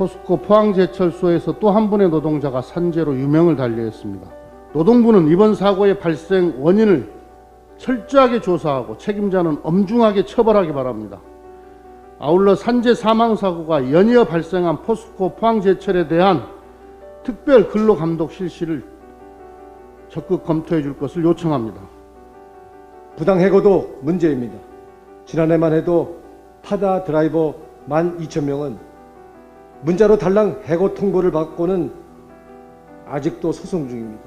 포스코 포항제철소에서 또 한 분의 노동자가 산재로 유명을 달리했습니다. 노동부는 이번 사고의 발생 원인을 철저하게 조사하고 책임자는 엄중하게 처벌하기 바랍니다. 아울러 산재 사망사고가 연이어 발생한 포스코 포항제철에 대한 특별 근로감독 실시를 적극 검토해 줄 것을 요청합니다. 부당해고도 문제입니다. 지난해만 해도 타다 드라이버 12,000명은 문자로 달랑 해고 통보를 받고는 아직도 소송 중입니다.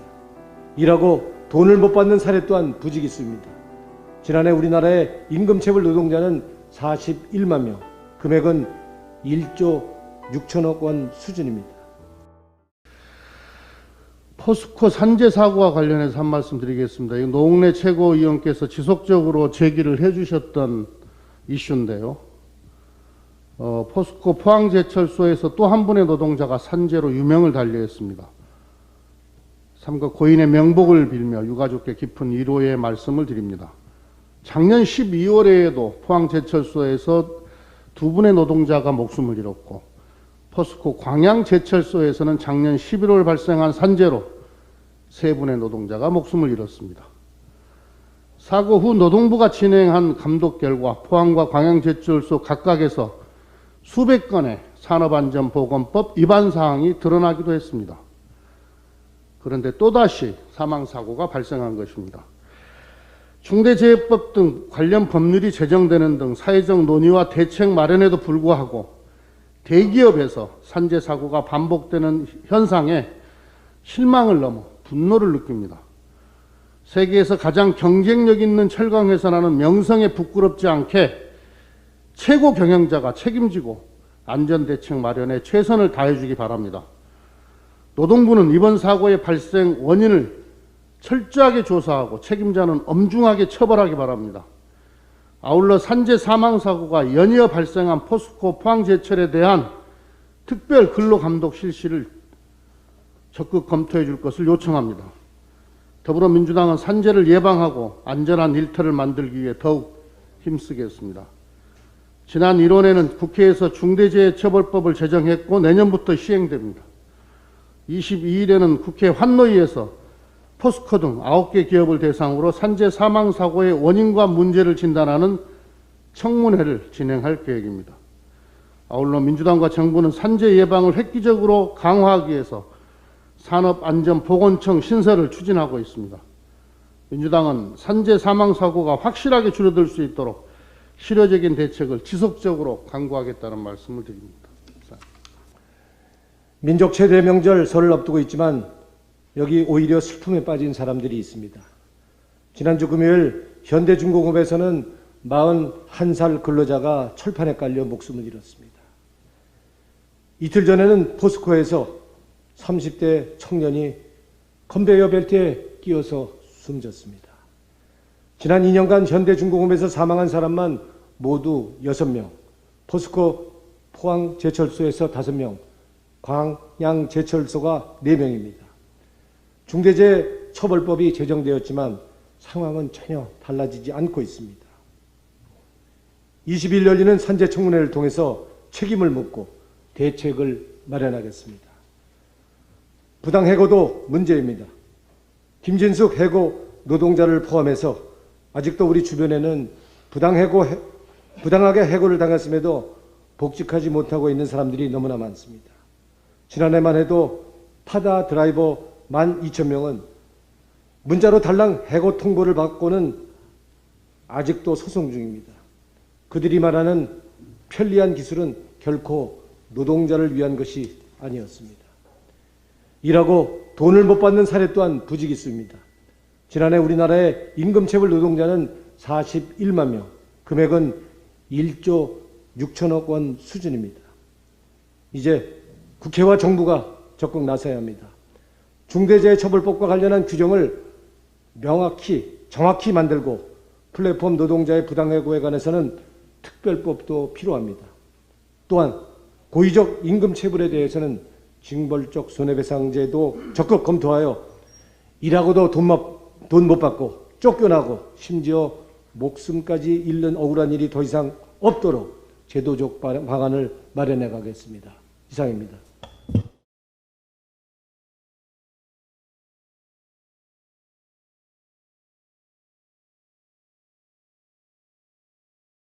일하고 돈을 못 받는 사례 또한 부지기수입니다. 지난해 우리나라의 임금체불 노동자는 41만 명, 금액은 1조 6천억 원 수준입니다. 포스코 산재 사고와 관련해서 한 말씀 드리겠습니다. 이 노웅래 최고위원께서 지속적으로 제기를 해주셨던 이슈인데요. 포스코 포항제철소에서 또 한 분의 노동자가 산재로 유명을 달리했습니다. 삼가 고인의 명복을 빌며 유가족께 깊은 위로의 말씀을 드립니다. 작년 12월에도 포항제철소에서 두 분의 노동자가 목숨을 잃었고 포스코 광양제철소에서는 작년 11월 발생한 산재로 세 분의 노동자가 목숨을 잃었습니다. 사고 후 노동부가 진행한 감독 결과 포항과 광양제철소 각각에서 수백 건의 산업안전보건법 위반 사항이 드러나기도 했습니다. 그런데 또다시 사망사고가 발생한 것입니다. 중대재해법 등 관련 법률이 제정되는 등 사회적 논의와 대책 마련에도 불구하고 대기업에서 산재 사고가 반복되는 현상에 실망을 넘어 분노를 느낍니다. 세계에서 가장 경쟁력 있는 철강회사라는 명성에 부끄럽지 않게 최고 경영자가 책임지고 안전대책 마련에 최선을 다해주기 바랍니다. 노동부는 이번 사고의 발생 원인을 철저하게 조사하고 책임자는 엄중하게 처벌하기 바랍니다. 아울러 산재 사망사고가 연이어 발생한 포스코 포항제철에 대한 특별 근로감독 실시를 적극 검토해 줄 것을 요청합니다. 더불어민주당은 산재를 예방하고 안전한 일터를 만들기 위해 더욱 힘쓰겠습니다. 지난 1월에는 국회에서 중대재해처벌법을 제정했고 내년부터 시행됩니다. 22일에는 국회 환노위에서 포스코 등 9개 기업을 대상으로 산재 사망사고의 원인과 문제를 진단하는 청문회를 진행할 계획입니다. 아울러 민주당과 정부는 산재 예방을 획기적으로 강화하기 위해서 산업안전보건청 신설을 추진하고 있습니다. 민주당은 산재 사망사고가 확실하게 줄어들 수 있도록 실효적인 대책을 지속적으로 강구하겠다는 말씀을 드립니다. 민족 최대 명절 설을 앞두고 있지만 여기 오히려 슬픔에 빠진 사람들이 있습니다. 지난주 금요일 현대중공업에서는 41살 근로자가 철판에 깔려 목숨을 잃었습니다. 이틀 전에는 포스코에서 30대 청년이 컨베이어 벨트에 끼어서 숨졌습니다. 지난 2년간 현대중공업에서 사망한 사람만 모두 6명, 포스코 포항제철소에서 5명, 광양제철소가 4명입니다. 중대재해처벌법이 제정되었지만 상황은 전혀 달라지지 않고 있습니다. 20일 열리는 산재청문회를 통해서 책임을 묻고 대책을 마련하겠습니다. 부당해고도 문제입니다. 김진숙 해고 노동자를 포함해서 아직도 우리 주변에는 부당하게 해고를 당했음에도 복직하지 못하고 있는 사람들이 너무나 많습니다. 지난해만 해도 타다 드라이버 12,000명은 문자로 달랑 해고 통보를 받고는 아직도 소송 중입니다. 그들이 말하는 편리한 기술은 결코 노동자를 위한 것이 아니었습니다. 일하고 돈을 못 받는 사례 또한 부지기수입니다. 지난해 우리나라의 임금체불 노동자는 41만 명, 금액은 1조 6천억 원 수준입니다. 이제 국회와 정부가 적극 나서야 합니다. 중대재해처벌법과 관련한 규정을 명확히 정확히 만들고 플랫폼 노동자의 부당해고에 관해서는 특별법도 필요합니다. 또한 고의적 임금체불에 대해서는 징벌적 손해배상제도 적극 검토하여 일하고도 돈 못 받고 쫓겨나고 심지어 목숨까지 잃는 억울한 일이 더 이상 없도록 제도적 방안을 마련해 가겠습니다. 이상입니다.